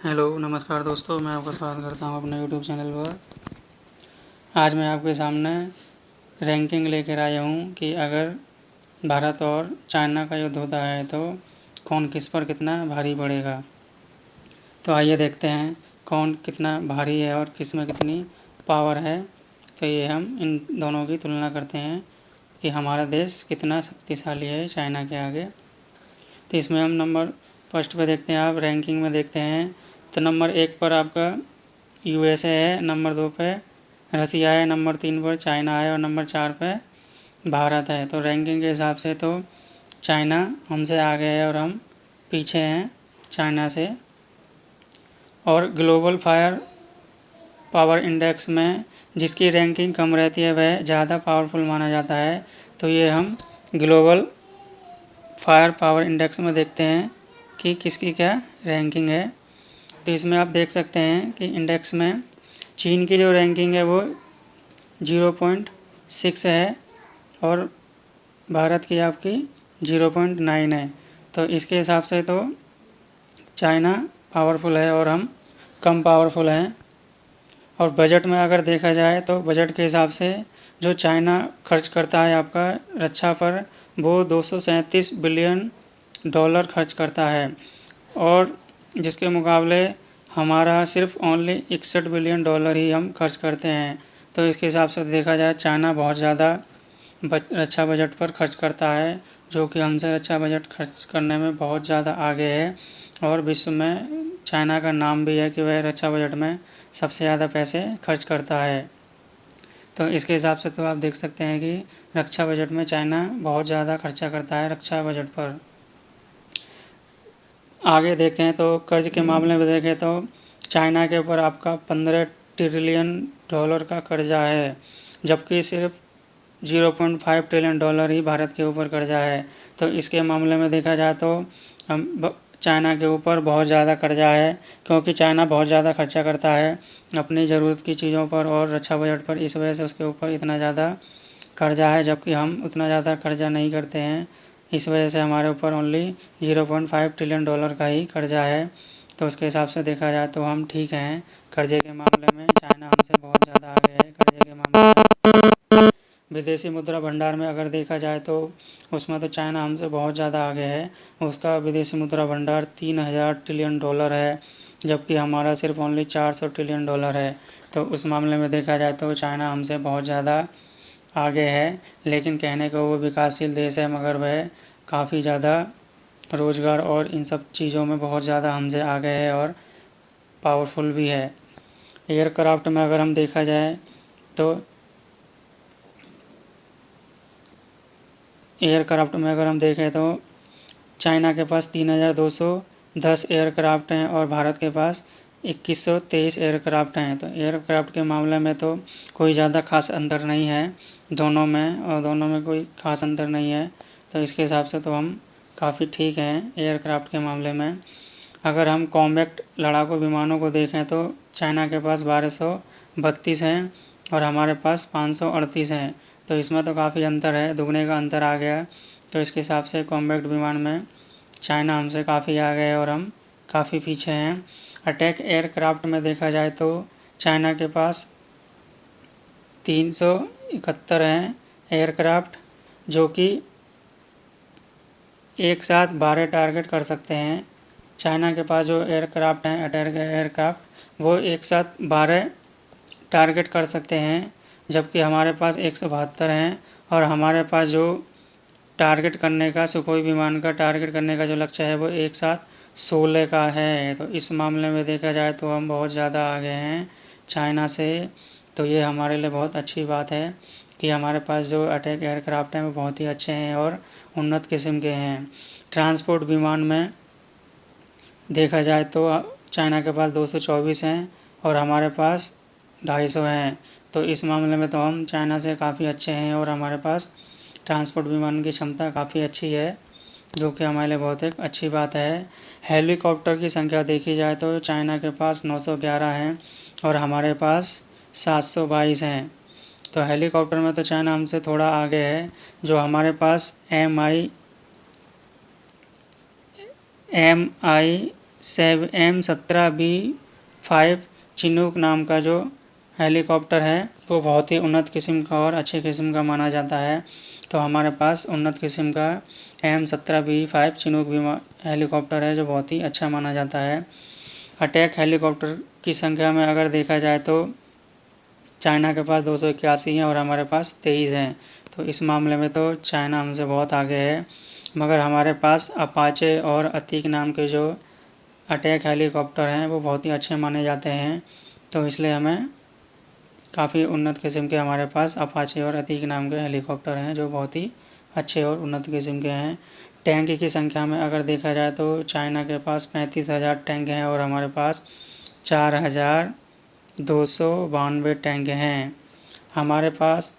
Hello नमस्कार दोस्तों, मैं आपका स्वागत करता हूं अपने यूट्यूब चैनल पर। आज मैं आपके सामने रैंकिंग लेकर आया हूं कि अगर भारत और चाइना का युद्ध होता है तो कौन किस पर कितना भारी पड़ेगा। तो आइए देखते हैं कौन कितना भारी है और किस में कितनी पावर है। तो ये हम इन दोनों की तुलना करते हैं कि हमारा देश कितना शक्तिशाली है चाइना के आगे। तो इसमें हम नंबर फर्स्ट पे देखते हैं, आप रैंकिंग में देखते हैं तो नंबर 1 पर आपका यूएसए है, नंबर 2 पे रसिया है, नंबर 3 पर चाइना है और नंबर 4 पे भारत है। तो रैंकिंग के हिसाब से तो चाइना हमसे आगे है और हम पीछे हैं चाइना से। और ग्लोबल फायर पावर इंडेक्स में जिसकी रैंकिंग कम रहती है वह ज़्यादा पावरफुल माना जाता है। तो ये हम ग्लोबल फायर पावर इंडेक्स में देखते हैं कि किसकी क्या रैंकिंग है। तो इसमें आप देख सकते हैं कि इंडेक्स में चीन की जो रैंकिंग है वो 0.6 है और भारत की आपकी 0.9 है। तो इसके हिसाब से तो चाइना पावरफुल है और हम कम पावरफुल हैं। और बजट में अगर देखा जाए तो बजट के हिसाब से जो चाइना खर्च करता है आपका रक्षा पर, वो 237 बिलियन डॉलर खर्च करता है और जिसके मुकाबले हमारा सिर्फ ओनली 61 बिलियन डॉलर ही हम खर्च करते हैं। तो इसके हिसाब से देखा जाए चाइना बहुत ज़्यादा रक्षा बजट पर खर्च करता है, जो कि हमसे रक्षा बजट खर्च करने में बहुत ज़्यादा आगे है। और विश्व में चाइना का नाम भी है कि वह रक्षा बजट में सबसे ज़्यादा पैसे खर्च करता है। तो इसके हिसाब से तो आप देख सकते हैं कि रक्षा बजट में चाइना बहुत ज़्यादा खर्चा करता है रक्षा बजट पर। आगे देखें तो कर्ज के मामले में देखें तो चाइना के ऊपर आपका 15 ट्रिलियन डॉलर का कर्जा है, जबकि सिर्फ 0.5 ट्रिलियन डॉलर ही भारत के ऊपर कर्जा है। तो इसके मामले में देखा जाए तो हम चाइना के ऊपर बहुत ज़्यादा कर्जा है, क्योंकि चाइना बहुत ज़्यादा खर्चा करता है अपनी ज़रूरत की चीज़ों पर और रक्षा बजट पर। इस वजह से उसके ऊपर इतना ज़्यादा कर्जा है, जबकि हम उतना ज़्यादा कर्जा नहीं करते हैं। इस वजह से हमारे ऊपर ओनली 0.5 ट्रिलियन डॉलर का ही कर्जा है। तो उसके हिसाब से देखा जाए तो हम ठीक हैं कर्जे के मामले में। चाइना हमसे बहुत ज़्यादा आगे है कर्जे के मामले में। विदेशी मुद्रा भंडार में अगर देखा जाए तो उसमें तो चाइना हमसे बहुत ज़्यादा आगे है। उसका विदेशी मुद्रा भंडार 3000 ट्रिलियन डॉलर है, जबकि हमारा सिर्फ ओनली 400 ट्रिलियन डॉलर है। तो उस मामले में देखा जाए तो चाइना हमसे बहुत ज़्यादा आगे है। लेकिन कहने को वो विकासशील देश है, मगर वह काफ़ी ज़्यादा रोज़गार और इन सब चीज़ों में बहुत ज़्यादा हमसे आगे है और पावरफुल भी है। एयरक्राफ्ट में अगर हम देखा जाए तो एयरक्राफ्ट में अगर हम देखें तो चाइना के पास 3210 एयरक्राफ्ट हैं और भारत के पास 2123 एयरक्राफ्ट हैं। तो एयरक्राफ्ट के मामले में तो कोई ज़्यादा खास अंतर नहीं है दोनों में, और दोनों में कोई खास अंतर नहीं है। तो इसके हिसाब से तो हम काफ़ी ठीक हैं एयरक्राफ्ट के मामले में। अगर हम कॉम्बैक्ट लड़ाकू विमानों को देखें तो चाइना के पास 1232 हैं और हमारे पास 538 हैं। तो इसमें तो काफ़ी अंतर है, दुगने का अंतर आ गया। तो इसके हिसाब से कॉम्बैक्ट विमान में चाइना हमसे काफ़ी आगे है और हम काफ़ी पीछे हैं। अटैक एयरक्राफ्ट में देखा जाए तो चाइना के पास 371 हैं एयरक्राफ्ट, जो कि एक साथ 12 टारगेट कर सकते हैं। चाइना के पास जो एयरक्राफ्ट हैं अटैक एयरक्राफ्ट, वो एक साथ 12 टारगेट कर सकते हैं, जबकि हमारे पास 172 हैं। और हमारे पास जो टारगेट करने का सुखोई विमान का टारगेट करने का जो लक्ष्य है वो एक साथ 16 का है। तो इस मामले में देखा जाए तो हम बहुत ज़्यादा आगे हैं चाइना से। तो ये हमारे लिए बहुत अच्छी बात है कि हमारे पास जो अटैक एयरक्राफ्ट हैं वो बहुत ही अच्छे हैं और उन्नत किस्म के हैं। ट्रांसपोर्ट विमान में देखा जाए तो चाइना के पास 224 हैं और हमारे पास 250 हैं। तो इस मामले में तो हम चाइना से काफ़ी अच्छे हैं और हमारे पास ट्रांसपोर्ट विमान की क्षमता काफ़ी अच्छी है, जो कि हमारे लिए बहुत एक अच्छी बात है। हेलीकॉप्टर की संख्या देखी जाए तो चाइना के पास 911 हैं और हमारे पास 722 हैं। तो हेलीकॉप्टर में तो चाइना हमसे थोड़ा आगे है। जो हमारे पास MI M17B5 चिनूक नाम का जो हेलीकॉप्टर है वो बहुत ही उन्नत किस्म का और अच्छे किस्म का माना जाता है। तो हमारे पास उन्नत किस्म का M17B5 चिनूक हेलीकॉप्टर है जो बहुत ही अच्छा माना जाता है। अटैक हेलीकॉप्टर की संख्या में अगर देखा जाए तो चाइना के पास 281 हैं और हमारे पास 23 हैं। तो इस मामले में तो चाइना हमसे बहुत आगे है, मगर हमारे पास अपाचे और अतीक नाम के जो अटैक हेलीकॉप्टर हैं वो बहुत ही अच्छे माने जाते हैं। तो इसलिए हमें काफ़ी उन्नत किस्म के हमारे पास अपाचे और अतीक नाम के हेलीकॉप्टर हैं जो बहुत ही अच्छे और उन्नत किस्म के हैं। टैंक की संख्या में अगर देखा जाए तो चाइना के पास 35,000 टैंक हैं और हमारे पास 4,292 टैंक हैं। हमारे पास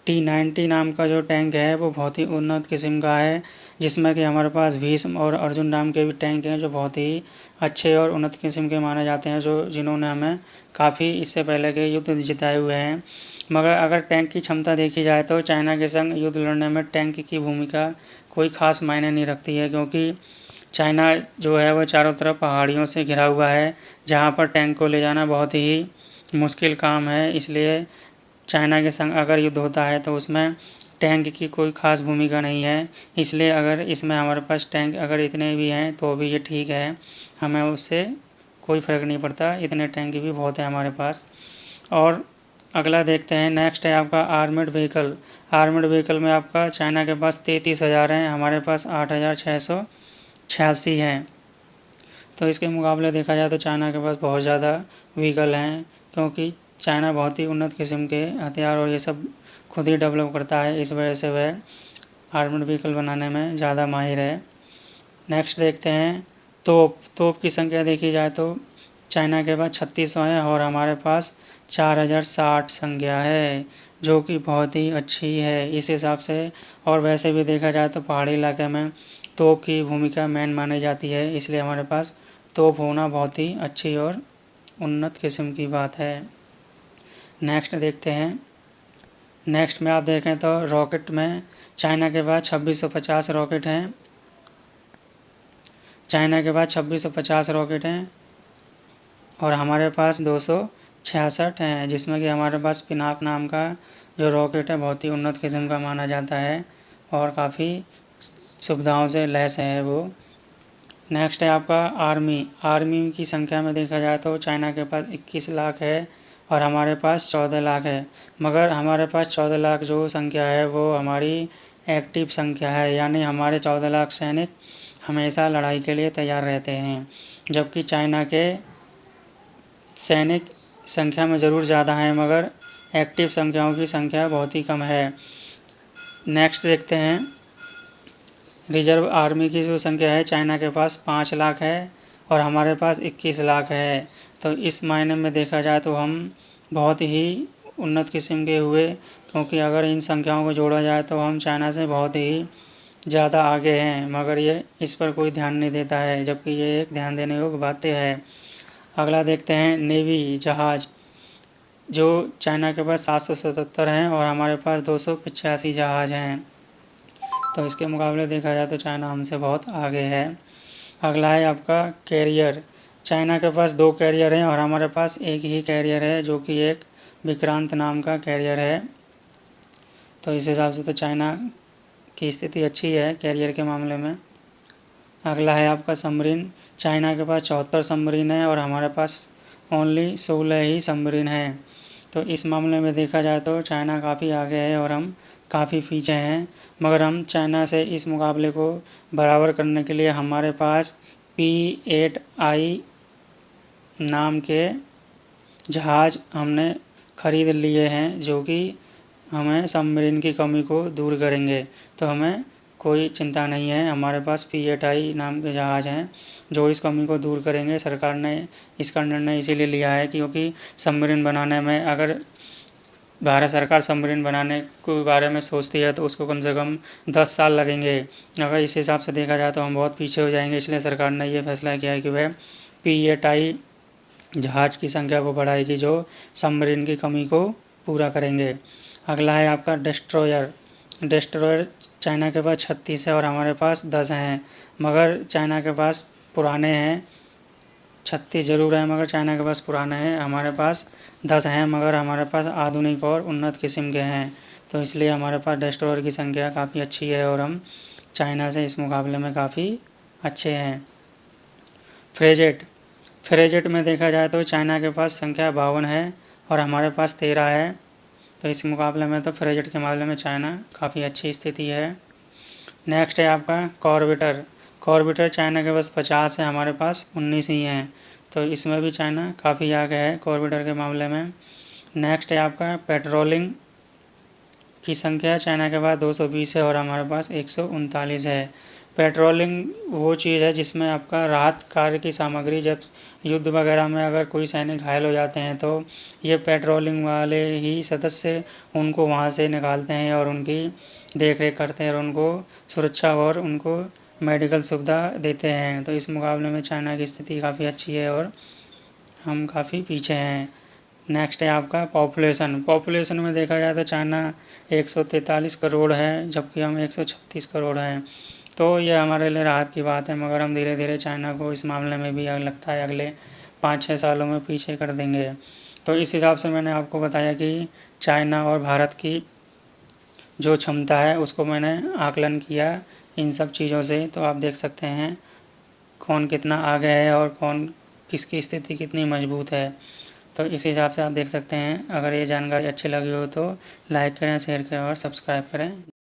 T90 नाम का जो टैंक है वो बहुत ही उन्नत किस्म का है, जिसमें कि हमारे पास भीष्म और अर्जुन नाम के भी टैंक हैं जो बहुत ही अच्छे और उन्नत किस्म के माने जाते हैं, जिन्होंने हमें काफ़ी इससे पहले के युद्ध जिताए हुए हैं। मगर अगर टैंक की क्षमता देखी जाए तो चाइना के संग युद्ध लड़ने में टैंक की भूमिका कोई ख़ास मायने नहीं रखती है, क्योंकि चाइना जो है वो चारों तरफ पहाड़ियों से घिरा हुआ है, जहाँ पर टैंक को ले जाना बहुत ही मुश्किल काम है। इसलिए चाइना के संग अगर युद्ध होता है तो उसमें टैंक की कोई ख़ास भूमिका नहीं है। इसलिए अगर इसमें हमारे पास टैंक अगर इतने भी हैं तो भी ये ठीक है, हमें उससे कोई फ़र्क नहीं पड़ता, इतने टैंक भी बहुत है हमारे पास। और अगला देखते हैं, नेक्स्ट है आपका आर्मड व्हीकल। आर्मड व्हीकल में आपका चाइना के पास 33,000 हैं, हमारे पास 8,686 हैं। तो इसके मुकाबले देखा जाए तो चाइना के पास बहुत ज़्यादा व्हीकल हैं, क्योंकि चाइना बहुत ही उन्नत किस्म के हथियार और ये सब खुद ही डेवलप करता है, इस वजह से वह आर्मड व्हीकल बनाने में ज़्यादा माहिर है। नेक्स्ट देखते हैं तोप की संख्या देखी जाए तो चाइना के पास 3600 है और हमारे पास 4060 संख्या है, जो कि बहुत ही अच्छी है इस हिसाब से। और वैसे भी देखा जाए तो पहाड़ी इलाके में तोप की भूमिका मेन मानी जाती है, इसलिए हमारे पास तोप होना बहुत ही अच्छी और उन्नत किस्म की बात है। नेक्स्ट देखते हैं, नेक्स्ट में आप देखें तो रॉकेट में चाइना के पास 2650 रॉकेट हैं, चाइना के पास 2650 रॉकेट हैं और हमारे पास 266 हैं, जिसमें कि हमारे पास पिनाक नाम का जो रॉकेट है बहुत ही उन्नत किस्म का माना जाता है और काफ़ी सुविधाओं से लैस है वो। नेक्स्ट है आपका आर्मी की संख्या में देखा जाए तो चाइना के पास 21 लाख है और हमारे पास 14 लाख है, मगर हमारे पास 14 लाख जो संख्या है वो हमारी एक्टिव संख्या है, यानी हमारे 14 लाख सैनिक हमेशा लड़ाई के लिए तैयार रहते हैं, जबकि चाइना के सैनिक संख्या में ज़रूर ज़्यादा हैं मगर एक्टिव संख्याओं की संख्या बहुत ही कम है। नेक्स्ट देखते हैं, रिजर्व आर्मी की जो संख्या है चाइना के पास 5 लाख है और हमारे पास 21 लाख है। तो इस मायने में देखा जाए तो हम बहुत ही उन्नत किस्म के हुए, क्योंकि अगर इन संख्याओं को जोड़ा जाए तो हम चाइना से बहुत ही ज़्यादा आगे हैं, मगर ये इस पर कोई ध्यान नहीं देता है, जबकि ये एक ध्यान देने योग्य बातें है। अगला देखते हैं नेवी जहाज़, जो चाइना के पास 777 हैं और हमारे पास 285 जहाज़ हैं। तो इसके मुकाबले देखा जाए तो चाइना हमसे बहुत आगे है। अगला है आपका कैरियर, चाइना के पास 2 कैरियर हैं और हमारे पास एक ही कैरियर है, जो कि एक विक्रांत नाम का कैरियर है। तो इस हिसाब से तो चाइना की स्थिति अच्छी है कैरियर के मामले में। अगला है आपका सबमरीन, चाइना के पास 74 सबमरीन है और हमारे पास ओनली 16 ही सबमरीन हैं। तो इस मामले में देखा जाए तो चाइना काफ़ी आगे है और हम काफ़ी पीछे हैं, मगर हम चाइना से इस मुकाबले को बराबर करने के लिए हमारे पास P8I नाम के जहाज़ हमने ख़रीद लिए हैं, जो कि हमें सबमरीन की कमी को दूर करेंगे। तो हमें कोई चिंता नहीं है, हमारे पास P8I नाम के जहाज़ हैं जो इस कमी को दूर करेंगे। सरकार ने इसका निर्णय इसीलिए लिया है क्योंकि सबमरीन बनाने में, अगर भारत सरकार सबमरीन बनाने के बारे में सोचती है तो उसको कम से कम 10 साल लगेंगे। अगर इस हिसाब से देखा जाए तो हम बहुत पीछे हो जाएंगे, इसलिए सरकार ने ये फैसला किया है कि वह P8I जहाज़ की संख्या को बढ़ाएगी जो सबमरीन की कमी को पूरा करेंगे। अगला है आपका डिस्ट्रॉयर, डिस्ट्रॉयर चाइना के पास 36 है और हमारे पास 10 हैं, मगर चाइना के पास पुराने हैं। 36 ज़रूर है मगर चाइना के पास पुराने हैं, हमारे पास 10 हैं मगर हमारे पास आधुनिक और उन्नत किस्म के हैं। तो इसलिए हमारे पास डिस्ट्रॉयर की संख्या काफ़ी अच्छी है और हम चाइना से इस मुकाबले में काफ़ी अच्छे हैं। फ्रेजेट में देखा जाए तो चाइना के पास संख्या 52 है और हमारे पास 13 है। तो इस मुकाबले में तो फ्रेजेट के मामले में चाइना काफ़ी अच्छी स्थिति है। नेक्स्ट है आपका कॉर्बिटर चाइना के पास 50 है, हमारे पास 19 ही हैं। तो इसमें भी चाइना काफ़ी आगे है कॉर्बिटर के मामले में। नेक्स्ट है आपका पेट्रोलिंग की संख्या चाइना के पास 220 है और हमारे पास 139 है। पेट्रोलिंग वो चीज़ है जिसमें आपका राहत कार्य की सामग्री, जब युद्ध वगैरह में अगर कोई सैनिक घायल हो जाते हैं तो ये पेट्रोलिंग वाले ही सदस्य उनको वहाँ से निकालते हैं और उनकी देख रेख करते हैं और उनको सुरक्षा और उनको मेडिकल सुविधा देते हैं। तो इस मुकाबले में चाइना की स्थिति काफ़ी अच्छी है और हम काफ़ी पीछे हैं। नेक्स्ट है आपका पॉपुलेशन में देखा जाए तो चाइना 143 करोड़ है जबकि हम 136 करोड़ हैं। तो ये हमारे लिए राहत की बात है, मगर हम धीरे धीरे चाइना को इस मामले में भी लगता है अगले 5-6 सालों में पीछे कर देंगे। तो इस हिसाब से मैंने आपको बताया कि चाइना और भारत की जो क्षमता है उसको मैंने आकलन किया इन सब चीज़ों से। तो आप देख सकते हैं कौन कितना आगे है और कौन किसकी स्थिति कितनी मजबूत है। तो इस हिसाब से आप देख सकते हैं। अगर ये जानकारी अच्छी लगी हो तो लाइक करें, शेयर करें और सब्सक्राइब करें।